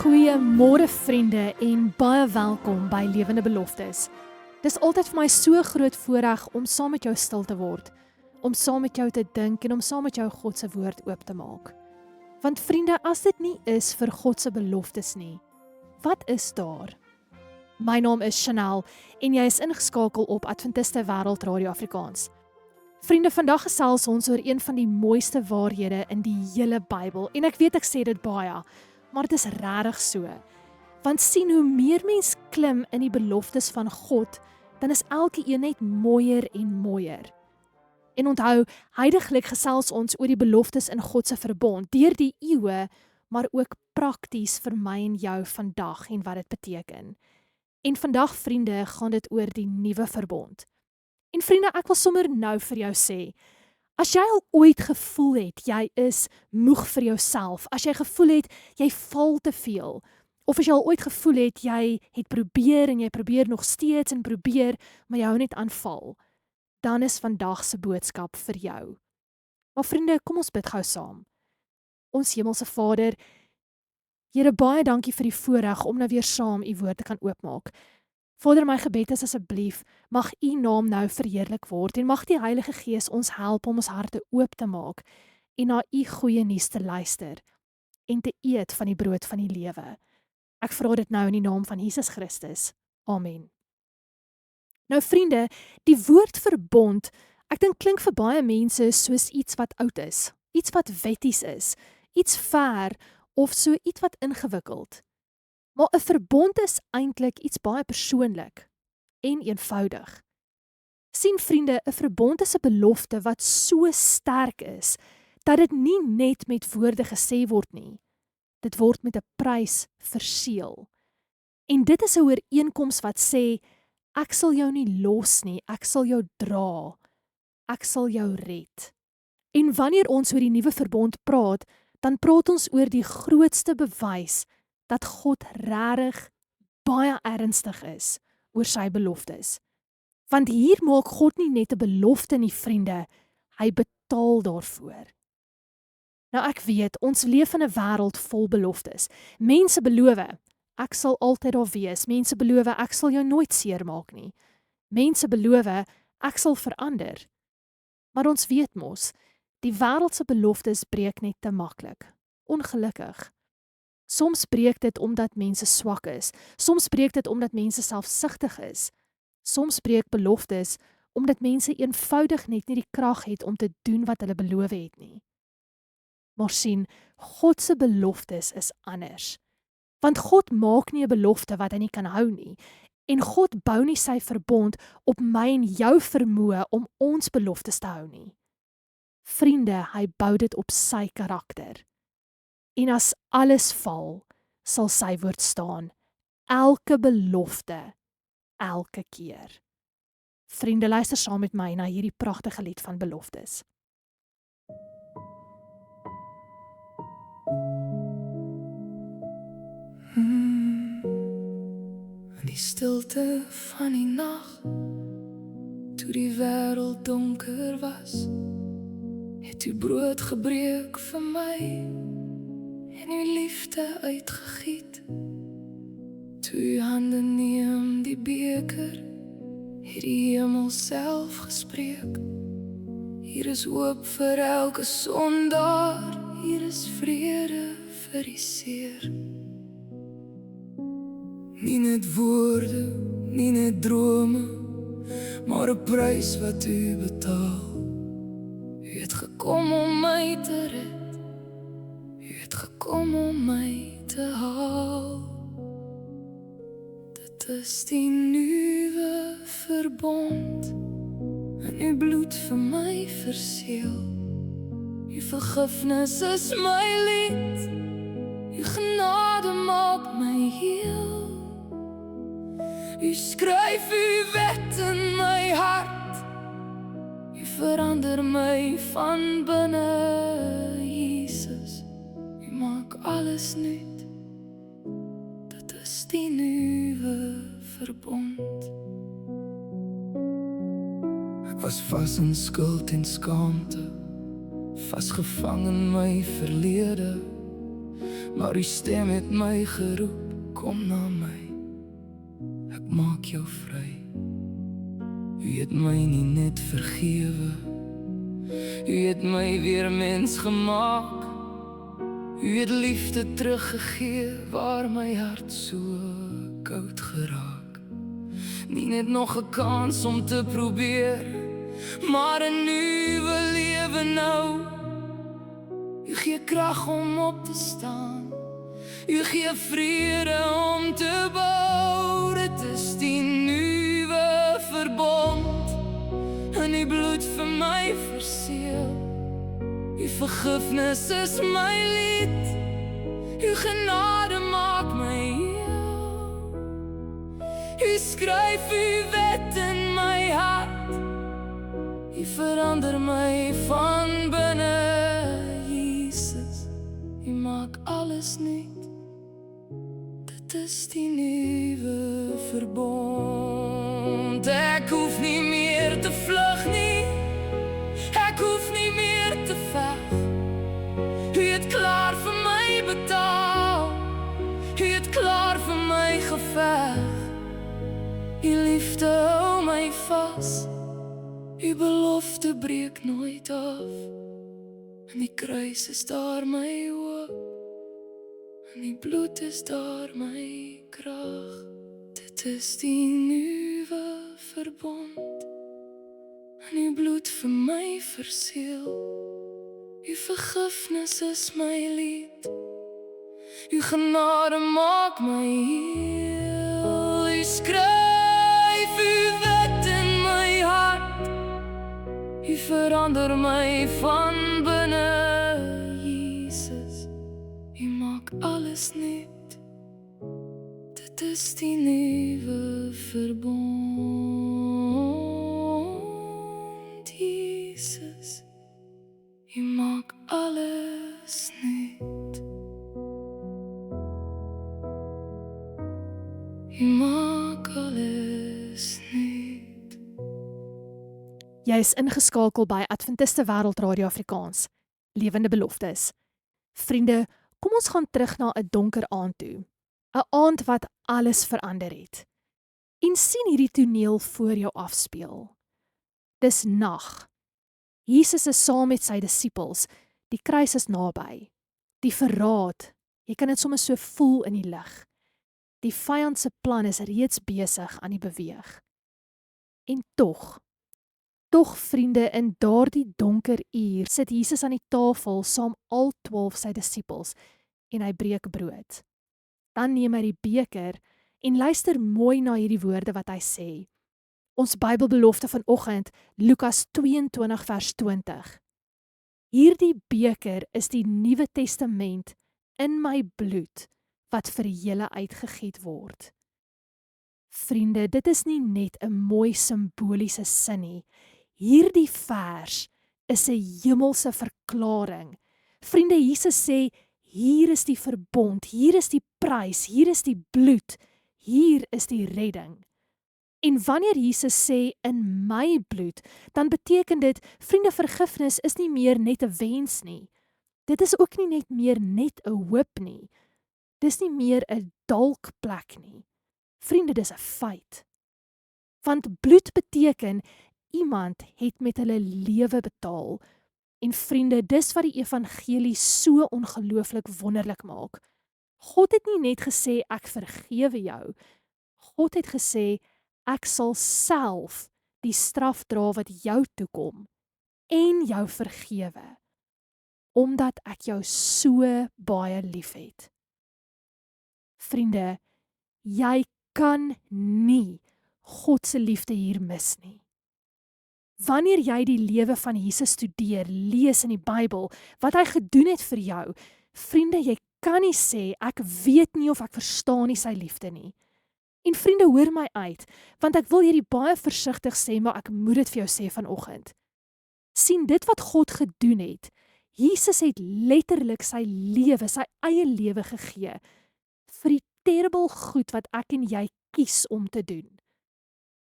Goeiemôre vriende en baie welkom by Lewende Beloftes. Dis altyd vir my so groot voorreg om saam met jou stil te word, om saam met jou te dink en om saam met jou God se woord oop te maak. Want vriende, as dit nie is vir God se beloftes nie, wat is daar? My naam is Chanel en jy is ingeskakel op Adventiste Wêreld Radio Afrikaans. Vriende, vandag gesels ons oor een van die mooiste waarhede in die hele Bybel en ek weet ek sê dit baie, maar dit is regtig so. Want sien, hoe meer mens klim in die beloftes van God, dan is elke een net mooier en mooier. En onthou, heidaglik gesels ons oor die beloftes in God se verbond, deur die eeue, maar ook prakties vir my en jou vandag en wat dit beteken. En vandag, vriende, gaan dit oor die nuwe verbond. En vriende, ek wil sommer nou vir jou sê, as jy al ooit gevoel het, jy is moeg vir jouself, as jy gevoel het, jy val te veel, of as jy al ooit gevoel het, jy het probeer en jy probeer nog steeds en probeer, maar jy hou net aanval, dan is vandag se boodskap vir jou. Maar vriende, kom ons bid gou saam. Ons hemelse Vader, Here, baie dankie vir die voorreg om nou weer saam u woord te kan oopmaak. Vader, my gebed is asseblief, mag u naam nou verheerlik word en mag die Heilige Gees ons help om ons harte oop te maak en na u goeie nuus te luister en te eet van die brood van die lewe. Ek vra dit nou in die naam van Jesus Christus. Amen. Nou vriende, die woord verbond, ek dink klink vir baie mense soos iets wat oud is, iets wat wetties is, iets ver of so iets wat ingewikkeld. Maar 'n verbond is eintlik iets baie persoonlik en eenvoudig. Sien vriende, 'n verbond is 'n belofte wat so sterk is, dat dit nie net met woorde gesê word nie. Dit word met 'n prys verseël. En dit is 'n ooreenkoms wat sê, ek sal jou nie los nie, ek sal jou dra, ek sal jou red. En wanneer ons oor die nuwe verbond praat, dan praat ons oor die grootste bewys dat God regtig baie ernstig is oor sy beloftes. Want hier maak God nie net 'n belofte nie, vriende, hy betaal daarvoor. Nou ek weet, ons leef in 'n wêreld vol beloftes. Mense beloof, ek sal altyd daar wees. Mense beloof, ek sal jou nooit seermaak nie. Mense beloof, ek sal verander. Maar ons weet mos, die wêreld se beloftes breek net te maklik. Ongelukkig. Soms breek dit omdat mense swak is. Soms breek dit omdat mense selfsugtig is. Soms breek beloftes omdat mense eenvoudig net nie die krag het om te doen wat hulle beloof het nie. Maar sien, God se beloftes is anders. Want God maak nie 'n belofte wat hy nie kan hou nie. En God bou nie sy verbond op my en jou vermoë om ons beloftes te hou nie. Vriende, hy bou dit op sy karakter. En as alles val, sal sy woord staan. Elke belofte, elke keer. Vriende, luister saam met my na hierdie pragtige lied van beloftes. In die stilte van die nag, toe die wêreld donker was, het u brood gebreek vir my en uw liefde uitgegiet. Toe uw handen neem die beker, het die hemel self gespreek. Hier is hoop vir elke sondaar, hier is vrede vir die seer. Nie net woorde, nie net drome, maar 'n prys wat u betaal. U het gekom om my te red, u het gekom om my te haal. Dit is die nuwe verbond, in uw bloed vir my verseël. Uw vergifnis is my lied, uw genade maak my heel. U skryf uw wet in my hart, u verander my van binne, Jesus. alles nuut. Dit is die nuwe verbond. Ek was vas in skuld en skaamte, vasgevang in my verlede, maar die stem het my geroep, kom na my, ek maak jou vry. U het my nie net vergewe, u het my weer mens gemaak. U het liefde teruggegee waar my hart so koud geraak. Nie net nog 'n kans om te probeer, maar 'n nuwe lewe nou. U gee krag om op te staan, u gee vrede om te bou. Dit is die nuwe verbond, en u bloed vir my verseël. U vergifnis is my lied, u genade maak my heel. U skryf u wet in my hart, u verander my van binne. Jesus, u maak alles nuut. Dit is die nuwe verbond. Ek hoef nie meer te vlug nie, ek hoef nie meer te veg. U het klaar vir my betaal, u het klaar vir my geveg. U liefde hou my vas, u belofte breek nooit af. En die kruis is daar my hoop, en die bloed is daar my krag. Dit is die nuwe verbond, en u bloed vir my verseël. U vergifnis is my lied, u genade maak my heel. U skryf u wet in my hart, u verander my van binne. Jesus, u maak alles nuut. Dit is die nuwe verbond. Jesus, u maak alles nuut. U maak alles nuut. Jy is ingeskakel by Adventiste Wêreld Radio Afrikaans, Lewende Beloftes. Vriende, kom ons gaan terug na 'n donker aand toe. 'n Aand wat alles verander het. En sien hierdie toneel voor jou afspeel. Dis nag. Jesus is saam met sy disippels. Die kruis is naby. Die verraad, jy kan dit sommer so voel in die lug. Die vyand se plan is reeds besig aan die beweeg. En tog vriende, in daardie donker uur sit Jesus aan die tafel saam al 12 sy disippels en hy breek brood. Dan neem hy die beker en luister mooi na hierdie woorde wat hy sê. Ons Bybelbelofte vanoggend, Lukas 22 vers 20. Hierdie beker is die Nuwe Testament in my bloed wat vir julle uitgegiet word. Vriende, dit is nie net 'n mooi simboliese sin nie. Hierdie vers is 'n hemelse verklaring. Vriende, Jesus sê, hier is die verbond, hier is die prys, hier is die bloed, hier is die redding. En wanneer Jesus sê, in my bloed, dan beteken dit, vriende, vergifnis is nie meer net 'n wens nie. Dit is ook nie net meer net 'n hoop nie. Dis nie meer 'n dalkplek nie. Vriende, dis 'n feit. Want bloed beteken, iemand het met hulle lewe betaal. En vriende, dis wat die evangelie so ongelooflik wonderlik maak. God het nie net gesê, ek vergewe jou. God het gesê, ek sal self die straf dra wat jou toekom en jou vergewe, omdat ek jou so baie liefhet. Vriende, jy kan nie God se liefde hier mis nie. Wanneer jy die lewe van Jesus studeer, lees in die Bybel, wat hy gedoen het vir jou, vriende, jy kan nie sê, ek weet nie of ek verstaan nie sy liefde nie. En vriende, hoor my uit, want ek wil hierdie baie versigtig sê, maar ek moet dit vir jou sê vanoggend. Sien, dit wat God gedoen het, Jesus het letterlik sy lewe, sy eie lewe gegee vir die terrible goed wat ek en jy kies om te doen.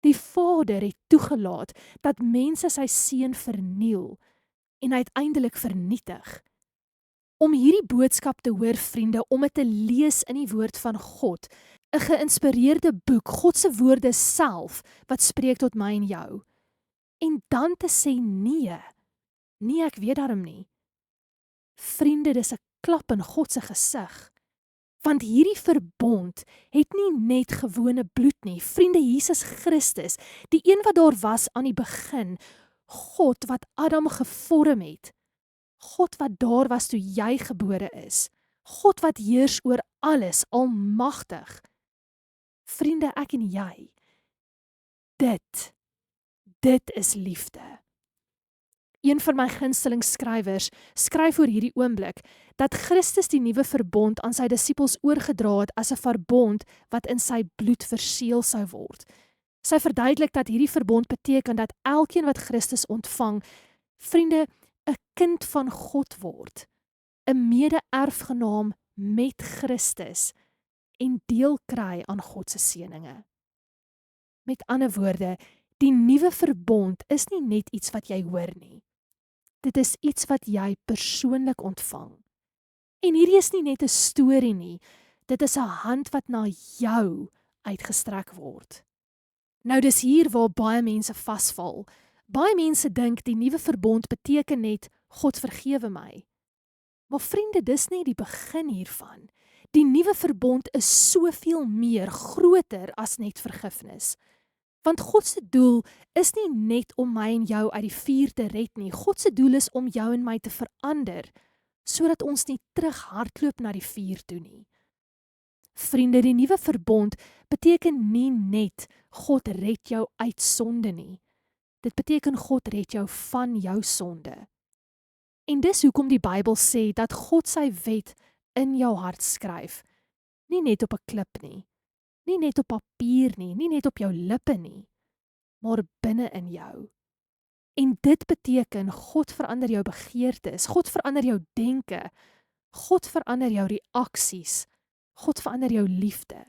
Die Vader het toegelaat dat mense sy seun verniel en uiteindelik vernietig. Om hierdie boodskap te hoor, vriende, om dit te lees in die woord van God, 'n geïnspireerde boek, God se woorde self, wat spreek tot my en jou. En dan te sê nee, ek weet daarom nie. Vriende, dis 'n klap in God se gesig. Want hierdie verbond het nie net gewone bloed nie. Vriende, Jesus Christus, die een wat daar was aan die begin, God wat Adam gevorm het, God wat daar was toe jy gebore is, God wat heers oor alles, almagtig. Vriende, ek en jy, dit is liefde. Een van my gunsteling skrywers skryf oor hierdie oomblik dat Christus die nuwe verbond aan sy disippels oorgedra het as 'n verbond wat in sy bloed verseël sou word. Sy verduidelik dat hierdie verbond beteken dat elkeen wat Christus ontvang, vriende, 'n kind van God word, 'n mede-erfgenaam met Christus en deel kry aan God se seëninge. Met ander woorde, die nuwe verbond is nie net iets wat jy hoor nie. Dit is iets wat jy persoonlik ontvang. En hierdie is nie net 'n storie nie, dit is 'n hand wat na jou uitgestrek word. Nou dis hier waar baie mense vasval. Baie mense dink die nuwe verbond beteken net, God vergewe my. Maar vriende, dis nie die begin hiervan. Die nuwe verbond is soveel meer, groter as net vergifnis. Want God se doel is nie net om my en jou uit die vuur te red nie. God se doel is om jou en my te verander, sodat ons nie terughardloop na die vuur toe nie. Vriende, die nuwe verbond beteken nie net God red jou uit sonde nie. Dit beteken God red jou van jou sonde. En dis hoekom die Bybel sê dat God sy wet in jou hart skryf. Nie net op 'n klip nie. Nie net op papier nie, nie net op jou lippe nie, maar binne in jou. En dit beteken God verander jou begeertes, God verander jou denke, God verander jou reaksies, God verander jou liefde.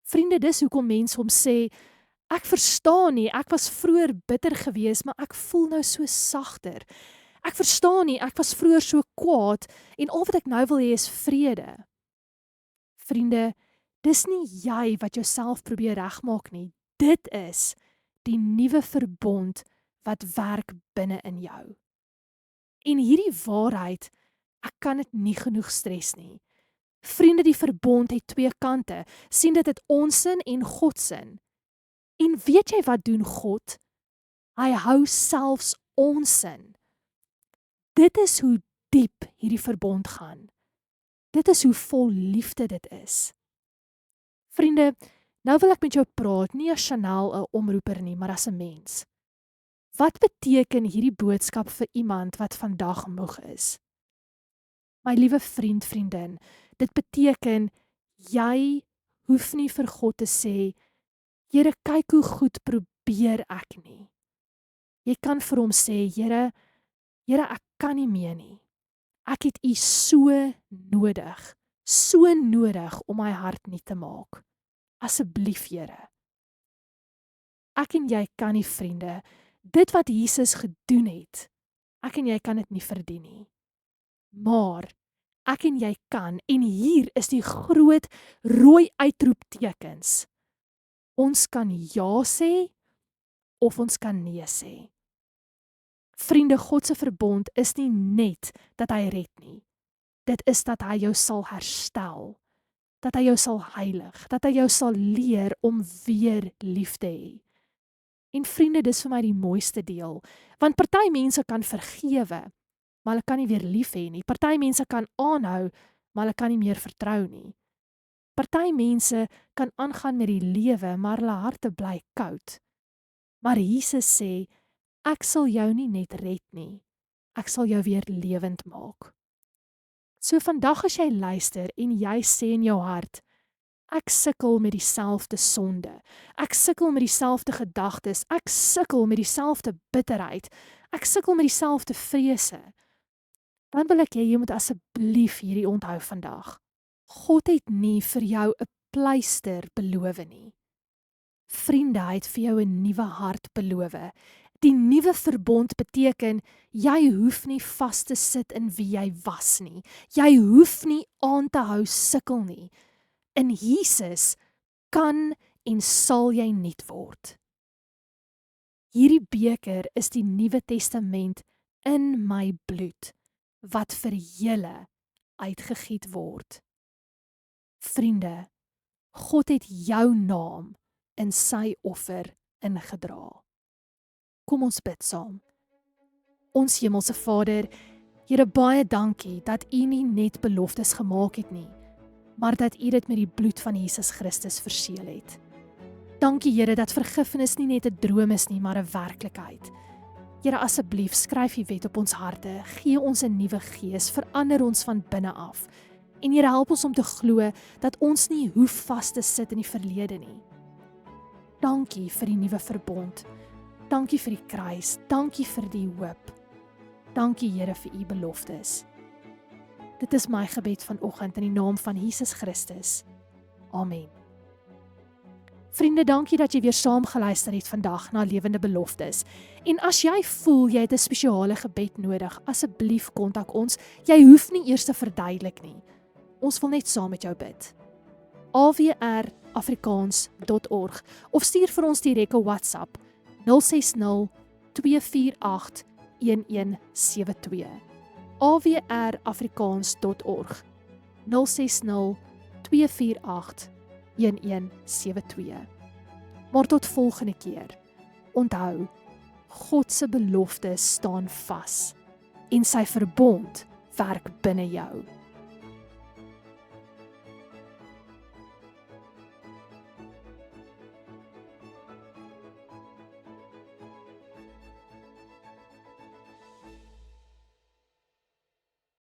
Vriende, dis hoekom mense hom sê, ek verstaan nie, ek was vroeër bitter geweest, maar ek voel nou so sagter. Ek verstaan nie, ek was vroeër so kwaad en al wat ek nou wil hê is vrede. Vriende, dis nie jy wat jouself probeer regmaak nie. Dit is die nuwe verbond wat werk binne in jou. En hierdie waarheid, ek kan dit nie genoeg stres nie. Vriende, die verbond het twee kante. Sien dit het ons sin en God sin. En weet jy wat doen God? Hy hou selfs ons sin. Dit is hoe diep hierdie verbond gaan. Dit is hoe vol liefde dit is. Vriende, nou wil ek met jou praat, nie as Chanel 'n omroeper nie, maar as 'n mens. Wat beteken hierdie boodskap vir iemand wat vandag moeg is? My liewe vriend, vriendin, dit beteken, jy hoef nie vir God te sê, Here, kyk hoe goed probeer ek nie. Jy kan vir hom sê, Here, ek kan nie meer nie. Ek het U so nodig om my hart nuut te maak. Asseblief, Here. Ek en jy kan nie, vriende, dit wat Jesus gedoen het, ek en jy kan dit nie verdien nie. Maar ek en jy kan, en hier is die groot rooi uitroeptekens. Ons kan ja sê, of ons kan nee sê. Vriende, God se verbond is nie net dat hy red nie. Dit is dat hy jou sal herstel, dat hy jou sal heilig, dat hy jou sal leer om weer lief te hê. En vriende, dis vir my die mooiste deel, want party mense kan vergewe, maar hulle kan nie weer lief hê nie. Party mense kan aanhou, maar hulle kan nie meer vertrou nie. Party mense kan aangaan met die lewe, maar hulle harte bly koud. Maar Jesus sê, ek sal jou nie net red nie, ek sal jou weer lewend maak. So vandag as jy luister en jy sê in jou hart, ek sukkel met dieselfde sonde, ek sukkel met dieselfde gedagtes, ek sukkel met dieselfde bitterheid, ek sukkel met dieselfde vrese. dan wil ek hê jy moet asseblief hierdie onthou vandag. God het nie vir jou 'n pleister beloof nie. Vriende, hy het vir jou 'n nuwe hart beloof. Die nuwe verbond beteken, jy hoef nie vas te sit in wie jy was nie. Jy hoef nie aan te hou sukkel nie. In Jesus kan en sal jy nuut word. Hierdie beker is die Nuwe Testament in my bloed, wat vir julle uitgegiet word. Vriende, God het jou naam in sy offer ingedra. Kom ons bid saam. Ons Hemelse Vader, Here, baie dankie dat U nie net beloftes gemaak het nie, maar dat U dit met die bloed van Jesus Christus verseël het. Dankie Here dat vergifnis nie net 'n droom is nie, maar 'n werklikheid. Here, asseblief skryf U wet op ons harte, gee ons 'n nuwe gees, verander ons van binne af. En Here, help ons om te glo dat ons nie hoef vas te sit in die verlede nie. Dankie vir die nuwe verbond. Dankie vir die kruis. Dankie vir die hoop. Dankie Here vir U beloftes. Dit is my gebed vanoggend in die naam van Jesus Christus. Amen. Vriende, dankie dat jy weer saam geluister het vandag na Lewende Beloftes. En as jy voel jy het 'n spesiale gebed nodig, asseblief kontak ons. Jy hoef nie eers te verduidelik nie. Ons wil net saam met jou bid. awrafrikaans.org of stuur vir ons direk 'n WhatsApp 060 248 1172. awrafrikaans.org 060 248 1172. Maar tot volgende keer. Onthou, God se beloftes staan vas en sy verbond werk binne jou.